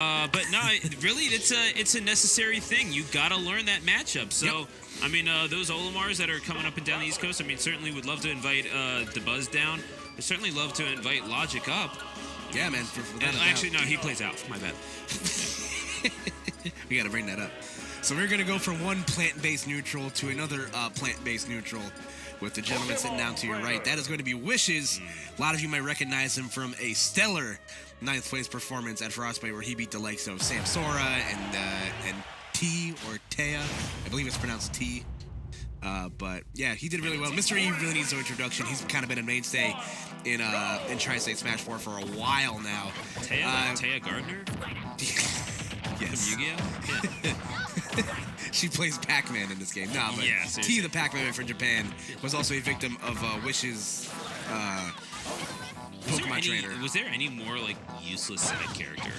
But no, really, it's a necessary thing. You gotta learn that matchup. So, Yep. I mean, those Olimars that are coming up and down the East Coast, I mean, certainly would love to invite the Buzz down. I certainly love to invite Logic up. Yeah, man. For that Actually, no, he plays out. My bad. We got to bring that up. So we're going to go from one plant-based neutral to another plant-based neutral with the gentleman sitting down to your right. That is going to be Wishes. A lot of you might recognize him from a stellar 9th place performance at Frostbite where he beat the likes of Sam Sora and T or Taya. I believe it's pronounced T. But yeah, he did really well. Mr. E really needs no introduction. He's kind of been a mainstay in Tri-State Smash 4 for a while now. Taya Gardner? Yes. From Yu-Gi-Oh? Yeah. She plays Pac-Man in this game. Nah, but Yeah, T, seriously. the Pac-Man from Japan, was also a victim of Wish's Pokemon trainer. Was there any more like useless side character?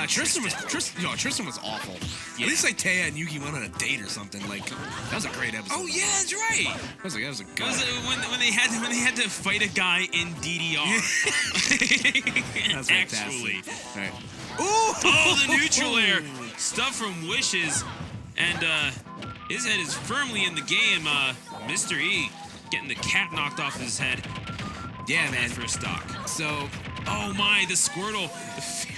Tristan was awful. Yeah. At least like Taya and Yugi went on a date or something. Like that was a great episode. Oh yeah, that's right. that was a good. Was it when they had to fight a guy in DDR? That's fantastic. Actually. All right. Oh, the neutral air stuff from Wishes, and his head is firmly in the game. Mr. E getting the cat knocked off his head. Yeah, man. For stock. So. Oh my, the Squirtle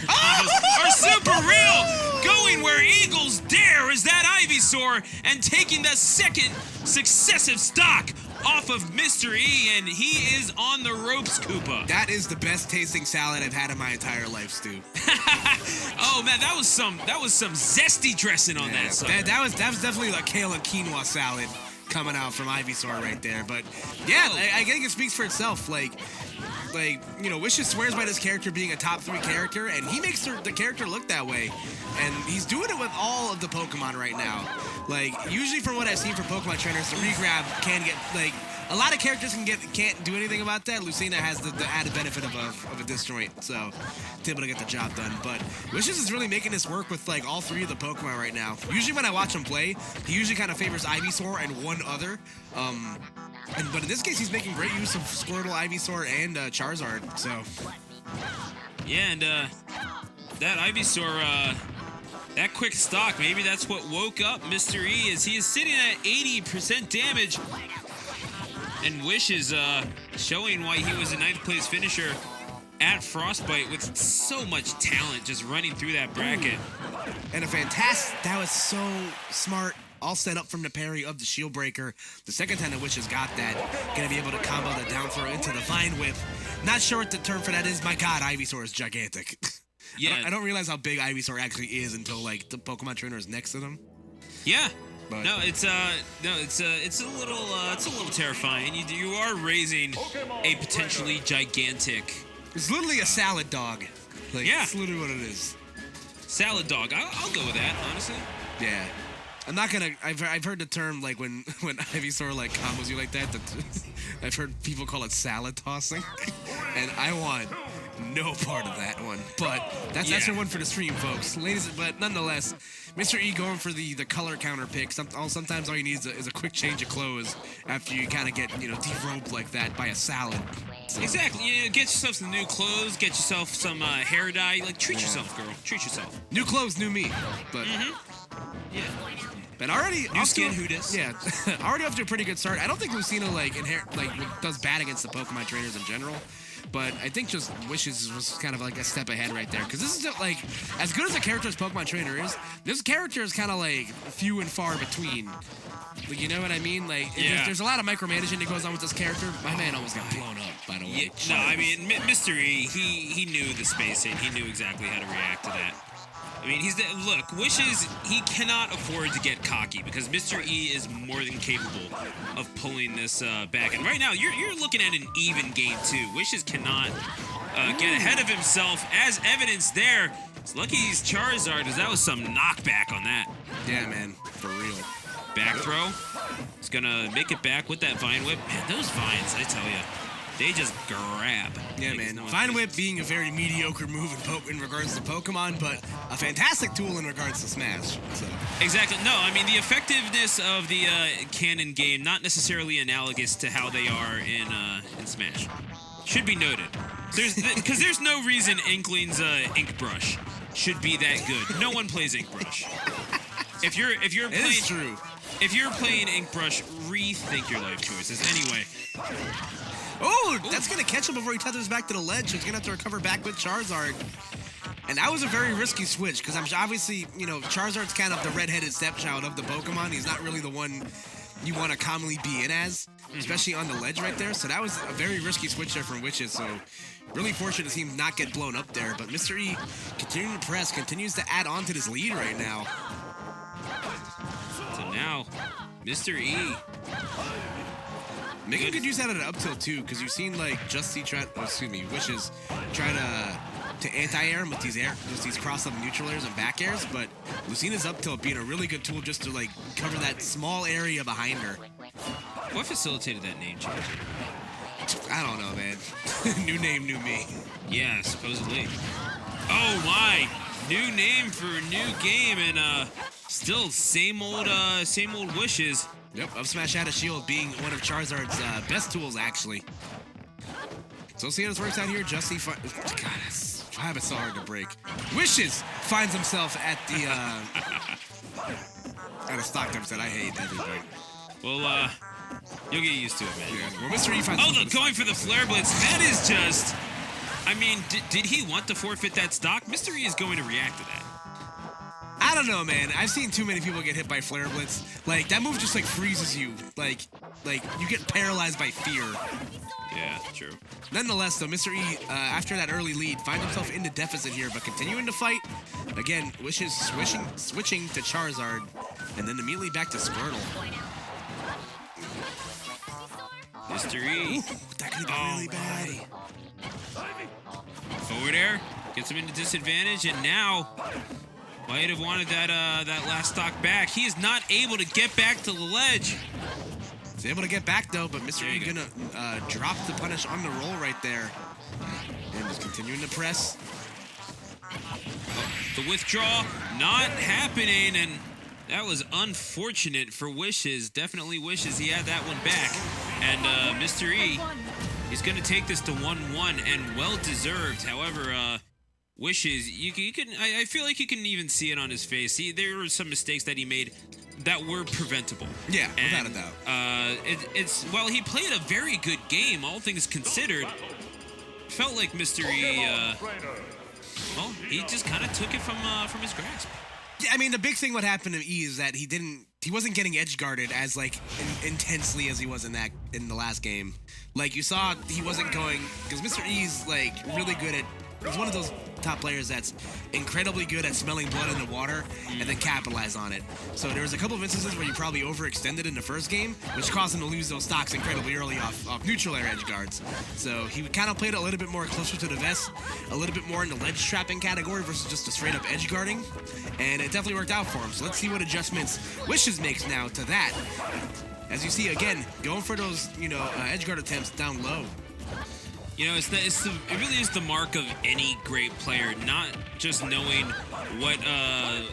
are super real! Going where eagles dare is that Ivysaur, and taking the second successive stock off of Mr. E, and he is on the ropes, Koopa. That is the best tasting salad I've had in my entire life, Stu. Oh man, that was some zesty dressing on that sucker. That was definitely like kale and quinoa salad coming out from Ivysaur right there. But yeah, I think it speaks for itself. Like you know, Wishes swears by this character being a top 3 character, and he makes the character look that way. And he's doing it with all of the Pokemon right now. Like, usually from what I've seen from Pokemon trainers, the regrab can get, like, a lot of characters can't do anything about that. Lucina has the added benefit of a disjoint, so it's able to get the job done. But Wishes is really making this work with, like, all 3 of the Pokemon right now. Usually when I watch him play, he usually kind of favors Ivysaur and one other. But in this case, he's making great use of Squirtle, Ivysaur, and Charizard, so. Yeah, and that Ivysaur, that quick stock, maybe that's what woke up Mr. E, as he is sitting at 80% damage. And Wishes showing why he was a 9th place finisher at Frostbite with so much talent just running through that bracket. And that was so smart. All set up from the parry of the Shield Breaker. The second time that Wishes got that, gonna be able to combo the down throw into the Vine Whip. Not sure what the term for that is. My God, Ivysaur is gigantic. Yeah, I don't realize how big Ivysaur actually is until like the Pokemon trainer is next to them. Yeah. But No, it's a little terrifying. You are raising a potentially gigantic it's literally a salad dog. Like, Yeah. it's literally what it is. salad dog. I'll go with that, honestly. Yeah. I'm not gonna. I've heard the term like when Ivysaur like combos you like that. I've heard people call it salad tossing, and I want no part of that one. But that's your one for the stream, folks, ladies. But nonetheless, Mr. E going for the color counter pick. Sometimes all you need is a quick change of clothes after you kind of get derobed like that by a salad. So. Exactly. Yeah, get yourself some new clothes. Get yourself some hair dye. Like treat yourself, girl. Treat yourself. New clothes, new me. But Yeah. but already New skin, who dis? Yeah, already off to a pretty good start. I don't think Lucina does bad against the Pokemon trainers in general, but I think just Wishes was kind of like a step ahead right there, because this is like as good as a character as Pokemon trainer is. This character is kind of like few and far between. Like, you know what I mean? Like, there's a lot of micromanaging that goes on with this character. My man almost got blown up, by the way. Yeah, no, I mean, Mr. E, he knew the spacing. He knew exactly how to react to that. I mean, look, Wishes, he cannot afford to get cocky, because Mr. E is more than capable of pulling this back. And right now, you're looking at an even game, too. Wishes cannot get ahead of himself, as evidenced there. It's lucky he's Charizard, because that was some knockback on that. Yeah, man, for real. Back throw. He's gonna make it back with that Vine Whip. Man, those vines, I tell you, they just grab. Yeah, man. Vine Whip being a very mediocre move in regards to Pokemon, but a fantastic tool in regards to Smash. So. Exactly. No, I mean, the effectiveness of the canon game, not necessarily analogous to how they are in Smash. Should be noted. Because there's no reason Inkling's Ink Brush should be that good. No one plays Ink Brush. If you're It playing, is true. if you're playing Ink Brush, rethink your life choices. Anyway, Oh, that's going to catch him before he tethers back to the ledge. He's going to have to recover back with Charizard. And that was a very risky switch because I'm obviously, Charizard's kind of the redheaded stepchild of the Pokemon. He's not really the one you want to commonly be in as, especially on the ledge right there. So that was a very risky switch there from Wishes. So really fortunate to see him not get blown up there. But Mr. E continuing to press, continues to add on to this lead right now. so now, Mr. E. Making good use out of the up tilt too, because you've seen like Wishes try to anti-air him with these cross-up neutral airs and back airs, but Lucina's up tilt being a really good tool just to like cover that small area behind her. What facilitated that name change? I don't know, man. New name, new me. Yeah, supposedly. Oh my! New name for a new game, and still same old Wishes. Yep, up smash out of shield being one of Charizard's best tools, actually. So let's see how this works out here. Justy, God, I have it so hard to break. Wishes finds himself at the at a stock deficit. I hate everything. Well, you'll get used to it, man. Yeah. Well, Mr. E finds Oh, himself look, at a going stock for the Flare Blitz. That is just... I mean, did he want to forfeit that stock? Mr. E is going to react to that. I don't know, man. I've seen too many people get hit by Flare Blitz. Like, that move just, like, freezes you. Like you get paralyzed by fear. Yeah, true. Nonetheless, though, Mr. E, after that early lead, finds himself into deficit here, but continuing to fight. Again, Wishes switching to Charizard, and then immediately back to Squirtle. Mr. E. Ooh, that could be really bad. Forward air. Gets him into disadvantage, and now... might have wanted that last stock back. He is not able to get back to the ledge. He's able to get back, though, but Mr. There E you go. gonna drop the punish on the roll right there. And just continuing to press. The withdrawal not happening, and that was unfortunate for Wishes. Definitely Wishes he had that one back. And Mr. E, he's going to take this to 1-1, and well-deserved. However, Wishes, you can I feel like you can even see it on his face. There were some mistakes that he made that were preventable. Yeah, And, without a doubt. it's while he played a very good game, all things considered, felt like Mr. E, well, he just kind of took it from his grasp. Yeah, I mean, the big thing what happened to E is that he wasn't getting edge guarded as like intensely as he was in the last game. Like you saw, he wasn't going because Mr. E's like really good at. He's one of those top players that's incredibly good at smelling blood in the water and then capitalize on it. So there was a couple of instances where you probably overextended in the first game, which caused him to lose those stocks incredibly early off neutral air edge guards. So he kind of played a little bit more closer to the vest, a little bit more in the ledge trapping category versus just a straight up edge guarding. And it definitely worked out for him. So let's see what adjustments Wishes makes now to that. As you see, again, going for those, edge guard attempts down low. It really is the mark of any great player, not just knowing what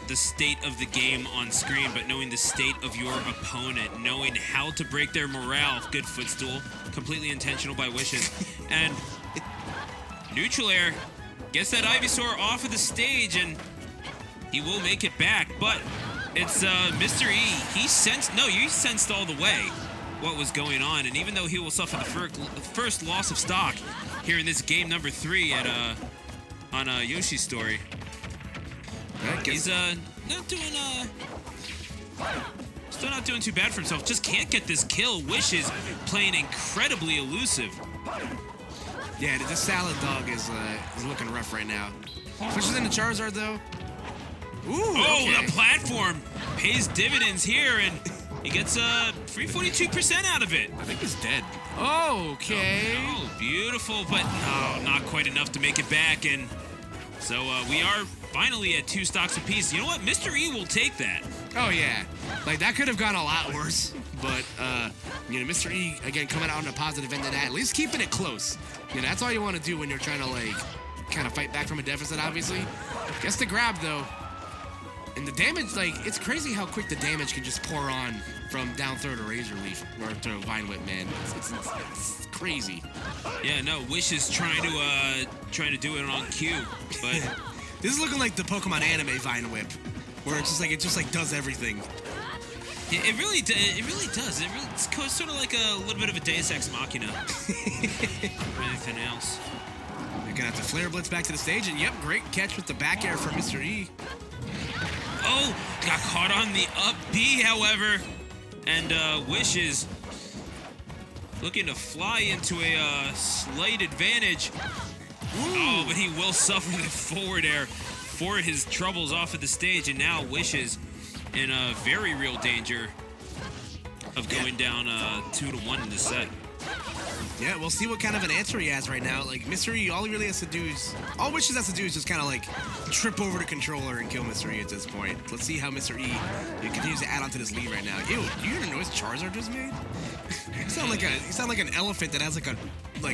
the state of the game on screen, but knowing the state of your opponent, knowing how to break their morale. Good footstool, completely intentional by Wishes. And neutral air gets that Ivysaur off of the stage, and he will make it back, but it's Mr. E. He sensed all the way what was going on, and even though he will suffer the first loss of stock here in this game number 3 on Yoshi's story, he's still not doing too bad for himself. Just can't get this kill. Wishes playing incredibly elusive. Yeah, this salad dog is looking rough right now. Pushes into Charizard though. Ooh, okay. The platform pays dividends here, and he gets free 42% out of it. I think he's dead. Okay. Oh, beautiful, but no, not quite enough to make it back. And so we are finally at 2 stocks apiece. You know what? Mr. E will take that. Oh, yeah. Like, that could have gone a lot worse. But, Mr. E, again, coming out on a positive end of that. At least keeping it close. That's all you want to do when you're trying to, like, kind of fight back from a deficit, obviously. Gets the grab, though. And the damage, like, it's crazy how quick the damage can just pour on from down throw to Razor Leaf or to Vine Whip, man. It's crazy. Yeah, no, Wish is trying to do it on cue, but This is looking like the Pokemon anime Vine Whip, where it's just like does everything. It really does. It's sort of like a little bit of a Deus Ex Machina. Anything else? They're gonna have to Flare Blitz back to the stage, and yep, great catch with the back air from Mr. E. Oh, got caught on the up B, however, and Wishes looking to fly into a slight advantage. Ooh. Oh, but he will suffer the forward air for his troubles off of the stage, and now Wishes in a very real danger of going down 2-1 in the set. Yeah, we'll see what kind of an answer he has right now. Like, Mr. E, all he really has to do is... All Wishes has to do is just kind of, like, trip over the controller and kill Mr. E at this point. Let's see how Mr. E continues to add on to this lead right now. Ew, do you hear the noise Charizard just made? You sound like an elephant that has, like,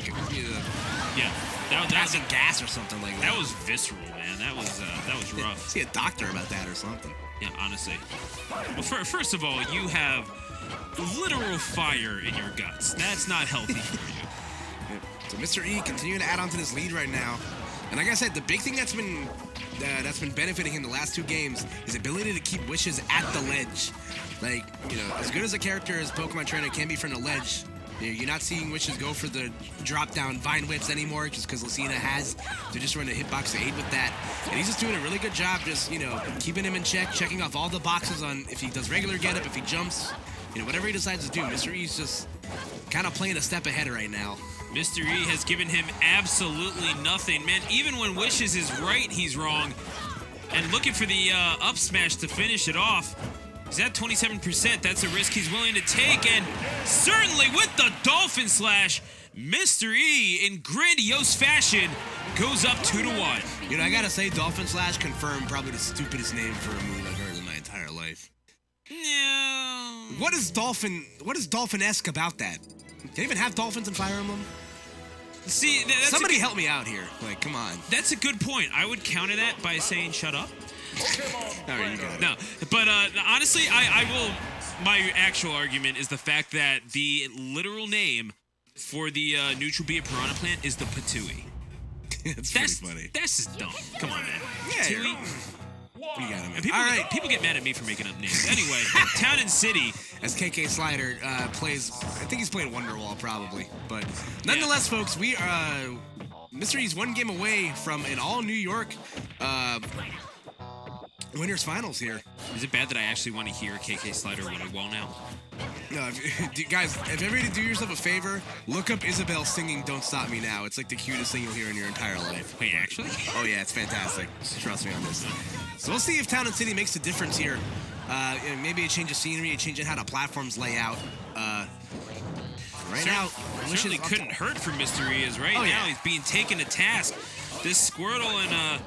yeah, that has a gas or something like that. That was visceral, man. That was rough. See a doctor about that or something. Yeah, honestly. Well, first of all, you have literal fire in your guts. That's not healthy for you. Yep. So Mr. E continuing to add on to this lead right now. And like I said, the big thing that's been benefiting him the last 2 games is ability to keep Wishes at the ledge. Like, you know, as good as a character as Pokemon Trainer can be from the ledge, you're not seeing Wishes go for the drop-down Vine Whips anymore just because Lucina has to just run a hitbox 8 with that. And he's just doing a really good job just, you know, keeping him in check, checking off all the boxes on if he does regular get-up, if he jumps, you know, whatever he decides to do. Mr. E's just kind of playing a step ahead right now. Mr. E has given him absolutely nothing. Man, even when Wishes is right, he's wrong. And looking for the up smash to finish it off. He's at 27%. That's a risk he's willing to take. And certainly with the Dolphin Slash, Mr. E, in grandiose fashion, goes up 2-1. You know, I gotta say, Dolphin Slash confirmed probably the stupidest name for a move I've heard in my entire life. Yeah. What is Dolphin-esque about that? Do they even have dolphins in Fire Emblem? See, somebody help me out here. Like, come on. That's a good point. I would counter that by saying shut up. All right, you got it. No, but honestly, I will. My actual argument is the fact that the literal name for the neutral bee piranha plant is the Patui. That's pretty funny. That's just dumb. Come on, man. Yeah. Patui. You got him. All right. People get mad at me for making up names. Anyway, Town and City. As KK Slider plays, I think he's playing Wonderwall probably. But nonetheless, folks, we are Mr. E's 1 game away from an all New York winners finals here. Is it bad that I actually want to hear KK Slider Wonderwall now? No, guys, if ever you do yourself a favor, look up Isabel singing "Don't Stop Me Now." It's like the cutest thing you'll hear in your entire life. Wait, actually? Oh yeah, it's fantastic. Trust me on this. So we'll see if Town and City makes a difference here. Maybe a change of scenery, a change in how the platforms lay out. Right now, certainly couldn't hurt for Mr. E, as right now he's being taken to task. This Squirtle and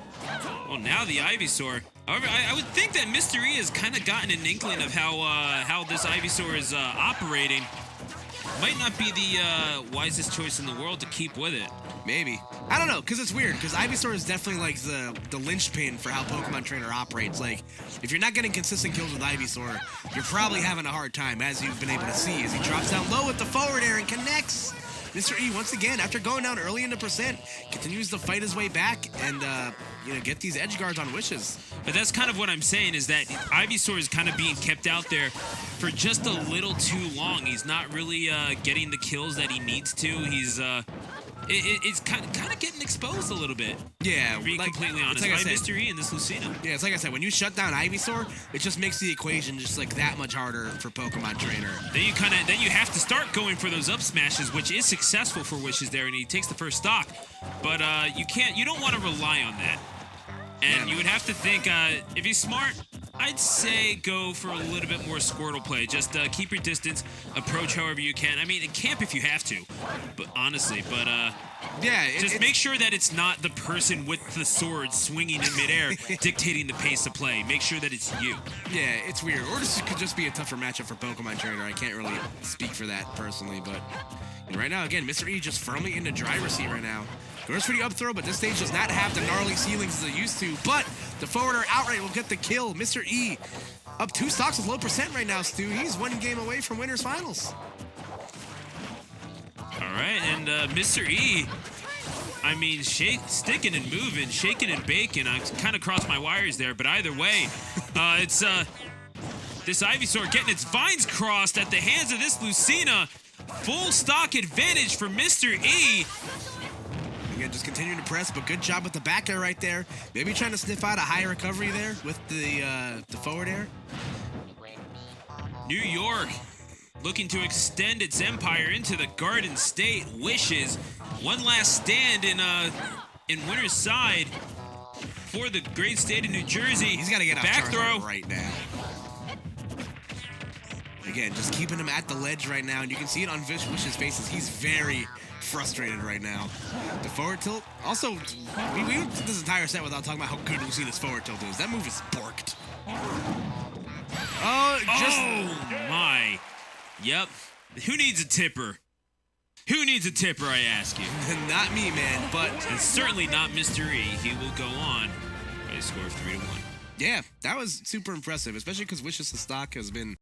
well, now the Ivysaur. However, I would think that Mr. E has kind of gotten an inkling of how this Ivysaur is operating. Might not be the wisest choice in the world to keep with it. Maybe. I don't know, because it's weird, because Ivysaur is definitely like the linchpin for how Pokemon Trainer operates. Like, if you're not getting consistent kills with Ivysaur, you're probably having a hard time, as you've been able to see, as he drops down low with the forward air and connects. Mr. E, once again, after going down early in the percent, continues to fight his way back and, get these edge guards on Wishes. But that's kind of what I'm saying, is that Ivysaur is kind of being kept out there for just a little too long. He's not really getting the kills that he needs to. He's it's kind of getting exposed a little bit. Yeah, being completely honest, like by Mr. E and this Lucina. Yeah, it's like I said, when you shut down Ivysaur, it just makes the equation just like that much harder for Pokemon Trainer. Then you have to start going for those up smashes, which is successful for Wishes there, and he takes the first stock. But you don't want to rely on that. And you would have to think, if he's smart, I'd say go for a little bit more Squirtle play. Just keep your distance, approach however you can. I mean, camp if you have to, but honestly, just make sure that it's not the person with the sword swinging in midair dictating the pace of play. Make sure that it's you. Yeah, it's weird. Or this could just be a tougher matchup for Pokemon Trainer. I can't really speak for that personally, but right now, again, Mr. E just firmly in the driver's seat right now. Goes for the up throw, but this stage does not have the gnarly ceilings as it used to. But the forwarder outright will get the kill. Mr. E up 2 stocks with low percent right now, Stu. He's 1 game away from winners finals. All right, and Mr. E I mean, sticking and moving, shaking and baking. I kind of crossed my wires there, but either way, it's this Ivysaur getting its vines crossed at the hands of this Lucina. Full stock advantage for Mr. E. Again, just continuing to press, but good job with the back air right there. Maybe trying to sniff out a high recovery there with the forward air. New York looking to extend its empire into the Garden State. Wishes one last stand in winner's side for the great state of New Jersey. He's got to get out back throw right now. Again, just keeping him at the ledge right now, and you can see it on Wish's faces. He's very frustrated right now. The forward tilt. Also, we went this entire set without talking about how good Lucina's forward tilt is. That move is borked. Oh, my. Yep. Who needs a tipper? Who needs a tipper, I ask you? Not me, man, but it's certainly not Mr. E. He will go on by a score of 3-1. Yeah, that was super impressive, especially because Wish's stock has been